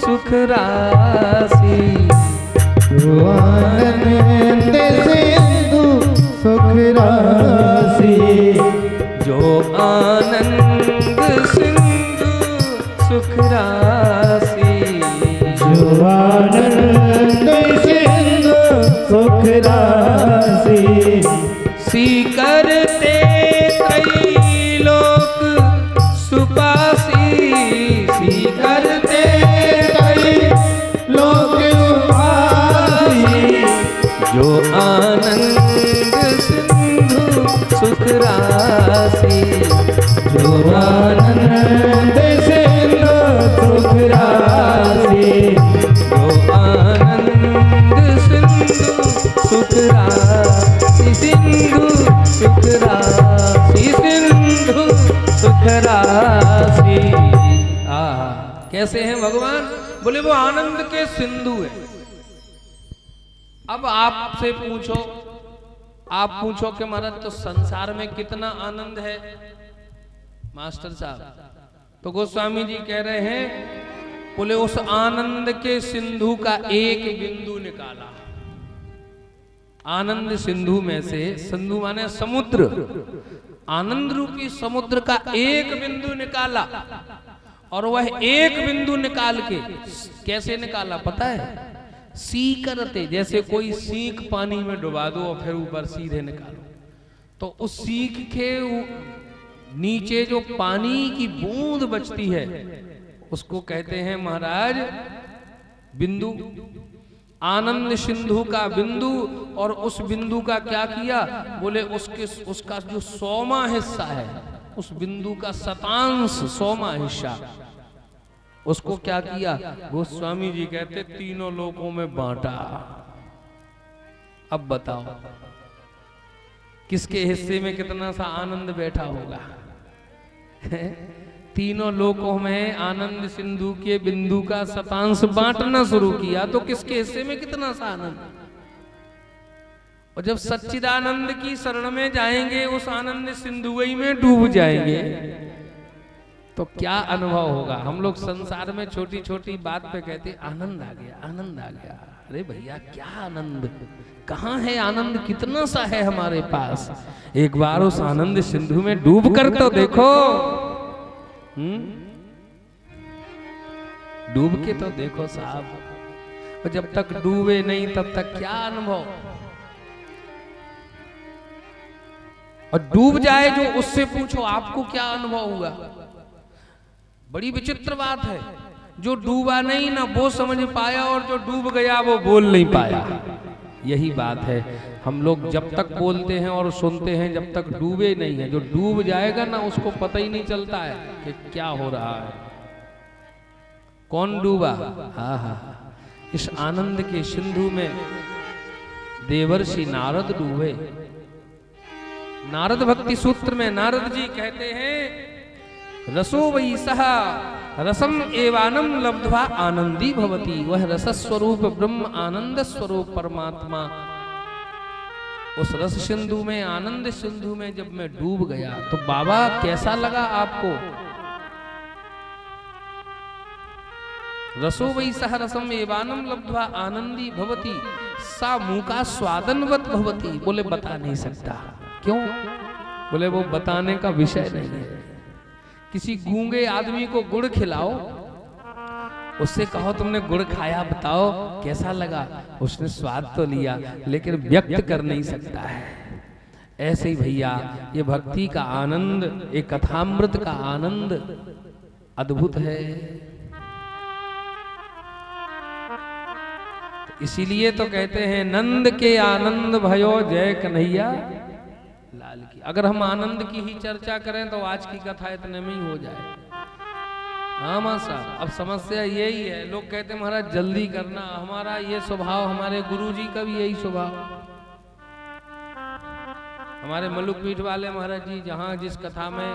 सुख राशि। जो आनंद सिंधु सुख राशि। जो आनंद सिंधु सुख राशि। जो आनंद सिंधु सुख राशि। सीकरते त्रैलोक सुपासी। सीकरते त्रैलोक सुपासी। जो आनंद सिंधु सुख राशि। जो आनंद सिंधु सुख राशि। जो आनंद सिंधु सुख राशि। सिंधु सुख राशि। सिंधु सुख राशि। कैसे हैं भगवान? बोले वो आनंद के सिंधु है। अब आपसे पूछो, आप पूछो कि महाराज तो संसार में कितना आनंद है मास्टर साहब? तो गोस्वामी जी कह रहे हैं, बोले उस आनंद के सिंधु का एक बिंदु निकाला। आनंद सिंधु में से, सिंधु माने समुद्र, आनंद रूपी समुद्र का एक बिंदु निकाला। और वह एक बिंदु निकाल के कैसे निकाला पता है? सीकरते, जैसे कोई सीख पानी में डुबा दो और फिर ऊपर सीधे निकालो, तो उस सीख के नीचे जो पानी की बूंद बचती है उसको कहते हैं महाराज बिंदु। आनंद सिंधु का बिंदु। और उस बिंदु का क्या किया? बोले उसका जो 100वां हिस्सा है, उस बिंदु का शतांश 100वां हिस्सा, उसको क्या किया? गोस्वामी जी कहते तीनों लोकों में बांटा। अब बताओ किसके हिस्से में कितना सा आनंद बैठा होगा? तीनों लोकों में आनंद सिंधु के बिंदु का शतांश बांटना शुरू किया तो किसके हिस्से में कितना सा आनंद? और जब सच्चिदानंद की शरण में जाएंगे, उस आनंद सिंधु ही में डूब जाएंगे, तो क्या अनुभव होगा? हम लोग संसार में छोटी छोटी बात पे कहते आनंद आ गया, आनंद आ गया। अरे भैया क्या आनंद? कहाँ है आनंद? कितना सा है हमारे पास? एक बार उस आनंद सिंधु में डूब कर तो देखो। डूब के तो देखो साहब। और जब तक डूबे नहीं तब तक क्या अनुभव? और डूब जाए जो, उससे पूछो आपको क्या अनुभव हुआ? बड़ी विचित्र बात है। जो डूबा नहीं ना वो समझ पाया, और जो डूब गया वो बोल नहीं पाया। यही बात है। हम लोग जब तक बोलते हैं और सुनते हैं, जब तक डूबे नहीं है। जो डूब जाएगा ना उसको पता ही नहीं चलता है कि क्या हो रहा है। कौन डूबा? हाँ हाँ, इस आनंद के सिंधु में देवर्षि नारद डूबे। नारद भक्ति सूत्र में नारद जी कहते हैं, रसो वै सह रसम एवानम लब्ध्वा आनंदी भवति। वह रस स्वरूप ब्रह्म, आनंद स्वरूप परमात्मा, उस रस सिंधु में, आनंद सिंधु में जब मैं डूब गया तो बाबा कैसा लगा आपको? रसो वै सह रसम एवानम लब्ध्वा आनंदी भवति सा मूका स्वादनवत भवति। बोले बता नहीं सकता। क्यों? बोले वो बताने का विषय नहीं है। किसी गूंगे आदमी को गुड़ खिलाओ, उससे कहो तुमने गुड़ खाया, बताओ कैसा लगा? उसने स्वाद तो लिया लेकिन व्यक्त कर नहीं सकता है। ऐसे ही भैया ये भक्ति का आनंद, एक कथामृत का आनंद अद्भुत है। इसीलिए तो कहते हैं नंद के आनंद भयो जय कन्हैया लाल की। अगर हम आनंद की ही चर्चा करें तो आज की कथा इतने में ही हो जाए। हाँ मां साहब, अब समस्या यही है, लोग कहते हैं महाराज जल्दी करना। हमारा ये स्वभाव, हमारे गुरुजी का भी यही स्वभाव। हमारे मलुकपीठ वाले महाराज जी जहाँ जिस कथा में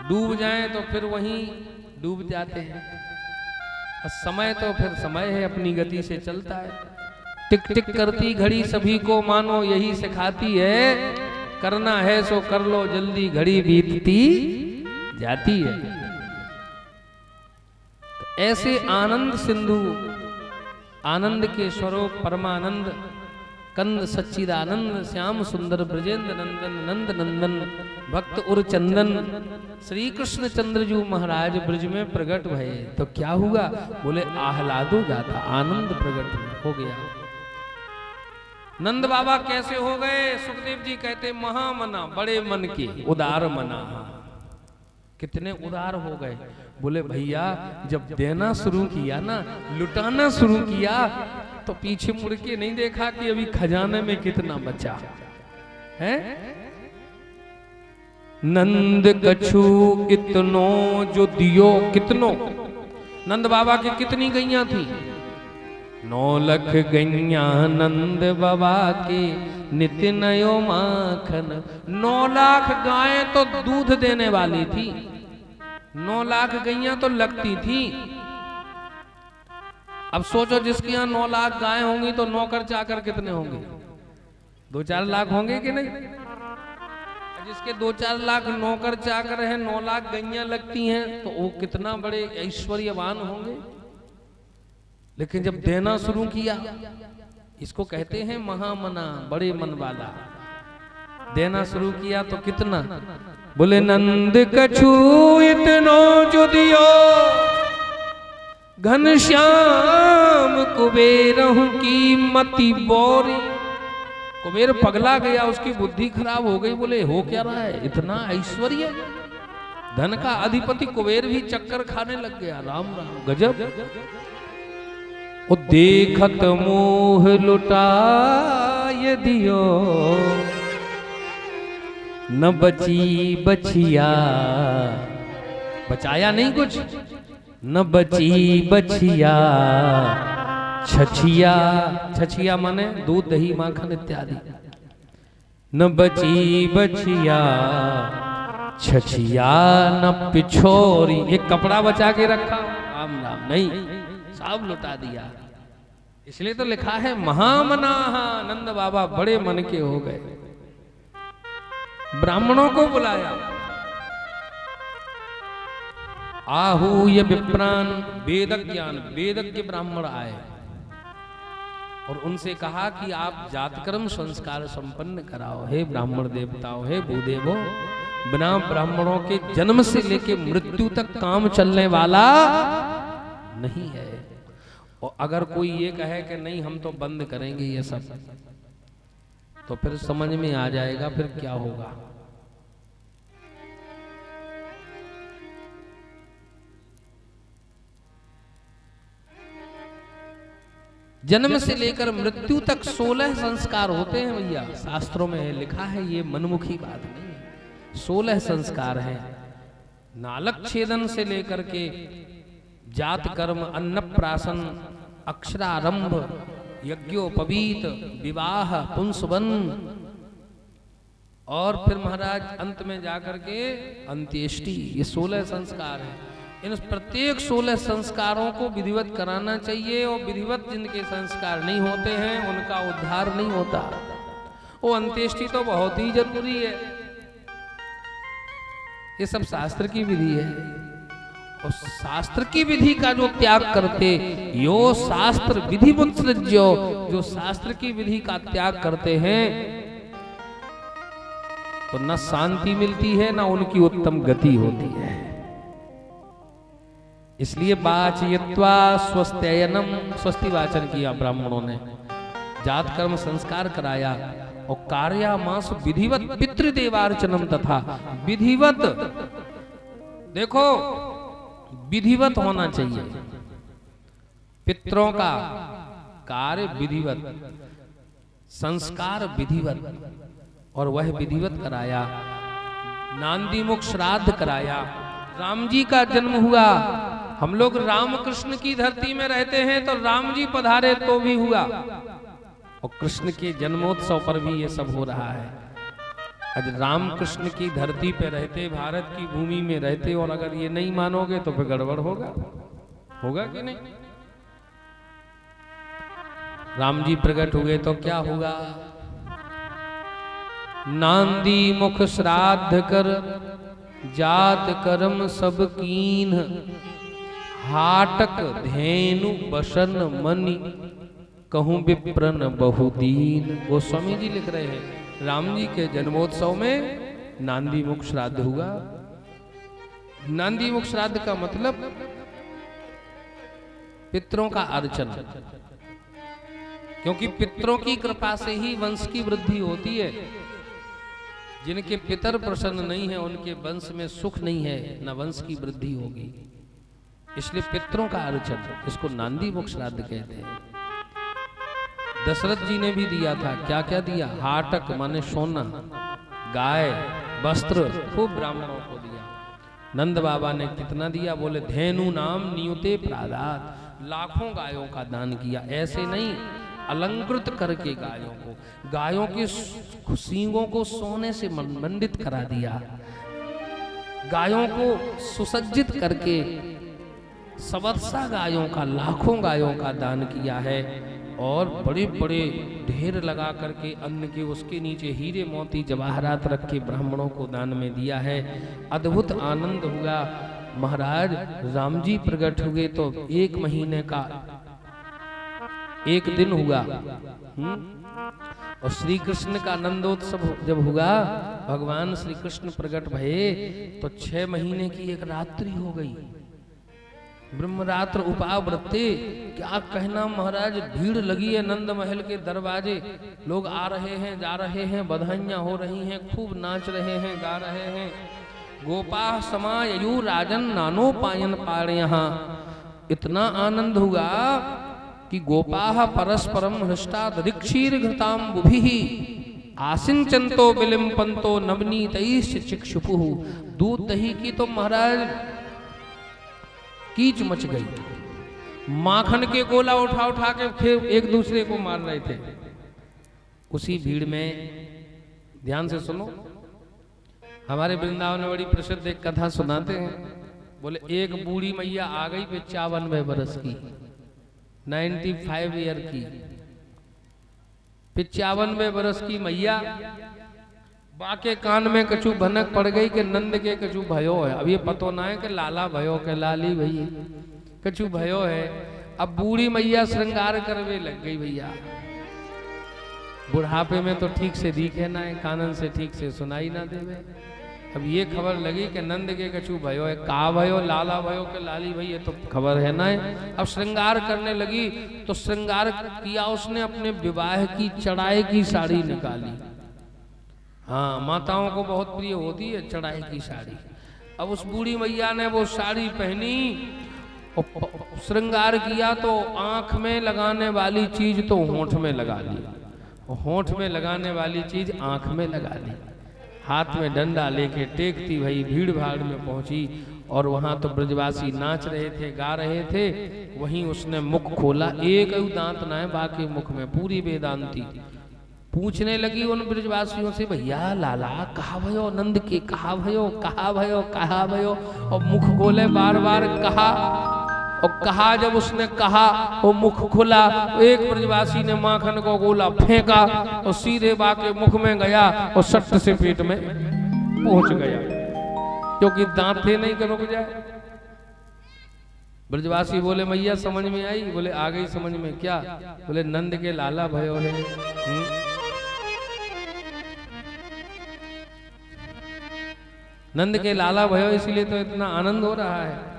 डूब जाएं तो फिर वहीं डूब जाते हैं। समय तो फिर समय है, अपनी गति से चलता है। टिक टिक करती घड़ी सभी को मानो यही सिखाती है, करना है सो कर लो जल्दी घड़ी बीतती जाती है। ऐसे आनंद सिंधु, आनंद के स्वरूप परमानंद कंद सच्चिदानंद श्याम सुंदर ब्रजेंद्र नंदन नंद नंदन भक्त उर चंदन श्री कृष्ण चंद्रजू महाराज ब्रज में प्रकट भये तो क्या हुआ? बोले आह्लादो जाता, आनंद प्रकट हो गया। नंद बाबा कैसे हो गए? सुखदेव जी कहते महामना, बड़े मन के, उदार मना। कितने उदार हो गए? बोले भैया जब देना शुरू किया ना, लुटाना शुरू किया तो पीछे मुड़ के नहीं देखा कि अभी खजाने में कितना बचा है। नंद कछु इतनो जो दियो कितनो, नंद बाबा की कितनी गैया थी? 9 लाख गैया नंद बाबा के नित्य नयो माखन। 9 लाख गायें तो दूध देने वाली थी, 9 लाख गैया तो लगती थी। अब सोचो जिसके यहाँ 9 लाख गायें होंगी तो नौकर चाकर कितने होंगे? 2-4 लाख होंगे कि नहीं? जिसके 2-4 लाख नौकर चाकर हैं, 9 लाख गैया लगती हैं तो वो कितना बड़े ऐश्वर्यवान होंगे। लेकिन जब देना शुरू किया, इसको कहते हैं महामना, बड़े मन वाला। देना शुरू किया तो कितना? बोले नंद कछु इतनो जो दियो घनश्याम कुबेरहु की मति बोरी। कुबेर पगला गया, उसकी बुद्धि खराब हो गई। बोले हो क्या रहा है? इतना ऐश्वर्य, धन का अधिपति कुबेर भी चक्कर खाने लग गया। राम राम, गजब। ओ देखत मोह लुटाय दियो न बची बचिया। बचाया नहीं कुछ, न बची बचिया। छछिया, छछिया माने दूध दही माखन इत्यादि। न बची बचिया छछिया न पिछोरी। एक कपड़ा बचा के रखा, राम राम, नहीं, सब लुटा दिया। इसलिए तो लिखा है महामनाहा, नंद बाबा बड़े मन के हो गए। ब्राह्मणों को बुलाया, आहूय विप्रान, वेद ज्ञान, वेदज्ञ ब्राह्मण आए और उनसे कहा कि आप जातकर्म संस्कार संपन्न कराओ। हे ब्राह्मण देवताओं, हे भूदेवो, बिना ब्राह्मणों के जन्म से लेके मृत्यु तक काम चलने वाला नहीं है। और अगर कोई ये कहे कि नहीं हम तो बंद करेंगे ये सब, तो फिर समझ में आ जाएगा फिर क्या होगा। जन्म से लेकर मृत्यु तक 16 संस्कार होते हैं भैया, शास्त्रों में लिखा है, ये मनमुखी बात नहीं है। 16 संस्कार हैं, नालक छेदन से लेकर के जात कर्म, अन्नप्राशन, अक्षरारंभ, यज्ञोपवीत, विवाह, पुंसवन और फिर महाराज अंत में जाकर के अंत्येष्टि। ये 16 संस्कार हैं। इन प्रत्येक 16 संस्कारों को विधिवत कराना चाहिए और विधिवत जिनके संस्कार नहीं होते हैं उनका उद्धार नहीं होता। वो अंत्येष्टि तो बहुत ही जरूरी है। ये सब शास्त्र की विधि है और शास्त्र की विधि का जो त्याग करते, यो शास्त्र विधि मुत्सृज्यो, जो शास्त्र की विधि का त्याग करते हैं तो न शांति मिलती है न उनकी उत्तम गति होती है। इसलिए वाचयित्वा स्वस्त्ययनम, स्वस्ति वाचन किया ब्राह्मणों ने, जात कर्म संस्कार कराया और कार्यामास विधिवत पितृदेवार्चनम तथा विधिवत, देखो विधिवत होना चाहिए। पितरों का कार्य विधिवत, संस्कार विधिवत, और वह विधिवत कराया। नांदी मुख श्राद्ध कराया। राम जी का जन्म हुआ, हम लोग राम कृष्ण की धरती में रहते हैं तो राम जी पधारे तो भी हुआ, और कृष्ण के जन्मोत्सव पर भी ये सब हो रहा है। आज राम कृष्ण की धरती पे रहते, भारत की भूमि में रहते, और अगर ये नहीं मानोगे तो फिर गड़बड़ होगा, होगा कि नहीं? राम जी प्रकट हुए तो क्या हुआ? नांदी मुख श्राद्ध कर जात कर्म सब कीन, हाटक धेनु बसन मनि कहूं विप्रन बहुदीन। गोस्वामी जी लिख रहे हैं राम जी के जन्मोत्सव में नांदी मुख श्राद्ध हुआ। नांदी मुख श्राद्ध का मतलब पितरों का अर्चन, क्योंकि पितरों की कृपा से ही वंश की वृद्धि होती है। जिनके पितर प्रसन्न नहीं है उनके वंश में सुख नहीं है, न वंश की वृद्धि होगी। इसलिए पितरों का अर्चन, इसको नांदी मुख श्राद्ध कहते हैं। दशरथ जी ने भी दिया था, क्या क्या दिया? हाटक माने सोना, गाय, वस्त्र, खूब ब्राह्मणों को दिया। नंद बाबा ने कितना दिया? बोले धेनु नाम नियुते प्रादात, लाखों गायों का दान किया। ऐसे नहीं, अलंकृत करके गायों को, गायों के सींगों को सोने से मंडित करा दिया, गायों को सुसज्जित करके सवत्सा गायों का, लाखों गायों का दान किया है। और बड़े बड़े ढेर लगा करके अन्न के, उसके नीचे हीरे मोती जवाहरात रख के ब्राह्मणों को दान में दिया है। अद्भुत आनंद हुआ। महाराज राम जी प्रकट हुए तो 1 महीने का 1 दिन हुआ। और श्री कृष्ण का आनंदोत्सव जब हुआ, भगवान श्री कृष्ण प्रकट भये तो 6 महीने की एक रात्रि हो गई। ब्रह्मरात्र उपाव्रते, क्या कहना महाराज, भीड़ लगी है नंद महल के दरवाजे। लोग आ रहे हैं, जा रहे हैं, बधाइयां हो रही हैं, खूब नाच रहे हैं, गा रहे हैं। गोपा समायु राजन नानो पायन पार। यहाँ इतना आनंद हुआ कि गोपाः परस्परम हृष्टादधिक्षीर घृताम्बुभिः आसिंचन्तो विलिम्पन्तो नवनीतैश्च चिक्षुपुः। दूध दही की तो महाराज कीच मच गई। माखन के गोला उठा उठा के फिर एक दूसरे को मार रहे थे। उसी भीड़ में, ध्यान से सुनो, हमारे वृंदावन में बड़ी प्रसिद्ध एक कथा सुनाते हैं। बोले एक बूढ़ी मैया आ गई 55 बरस की, 95 ईयर की, 55 बरस की मैया। बाके कान में कछु भनक पड़ गई कि नंद के कछु भयो है। अब ये पतो ना है कि लाला भयो के लाली भई, कछु भयो है। अब बूढ़ी मैया श्रृंगार करवे लग गई। भैया बुढ़ापे में तो ठीक से दिखे ना है, कानन से ठीक से सुनाई ना देवे। अब ये खबर लगी कि नंद के कछु भयो है। का भयो? लाला भयो के लाली भई, ये तो खबर है ना है। अब श्रृंगार करने लगी तो श्रृंगार किया उसने, अपने विवाह की चढ़ाई की साड़ी निकाली। हाँ, माताओं को बहुत प्रिय होती है चढ़ाई की साड़ी। अब उस बूढ़ी मैया ने वो साड़ी पहनी और श्रृंगार किया तो आंख में लगाने वाली चीज तो होंठ में लगा ली, होंठ में लगाने वाली चीज आंख में लगा ली। हाथ में डंडा लेके टेकती भई भीड़ भाड़ में पहुंची। और वहां तो ब्रजवासी नाच रहे थे, गा रहे थे। वहीं उसने मुख खोला, एक दांत ना है बाकी मुख में, पूरी वेदांती। पूछने लगी उन ब्रजवासियों से, भैया लाला कहा भयो? नंद के कहा भयो? कहा भयो? कहा भयो? और मुख खोले बार बार कहा। और कहा जब उसने कहा वो मुख खुला, एक ब्रजवासी ने माखन को गोला फेंका और सीधे बाके मुख में गया और सट से पेट में पहुंच गया, क्योंकि दांत थे नहीं कि रुक जाए। ब्रजवासी बोले मैया समझ में आई? बोले आ गई समझ में। क्या? बोले नंद के लाला भयो है। नंद के लाला भयो, इसलिए तो इतना आनंद हो रहा है।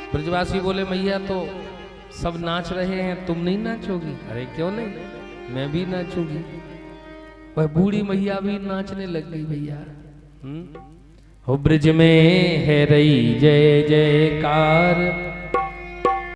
ब्रजवासी बोले मैया तो सब नाच रहे हैं, तुम नहीं नाचोगी? अरे क्यों नहीं, मैं भी नाचूंगी। वह बूढ़ी मैया भी नाचने लग गई। भैया हो ब्रज में है रही जय जयकार,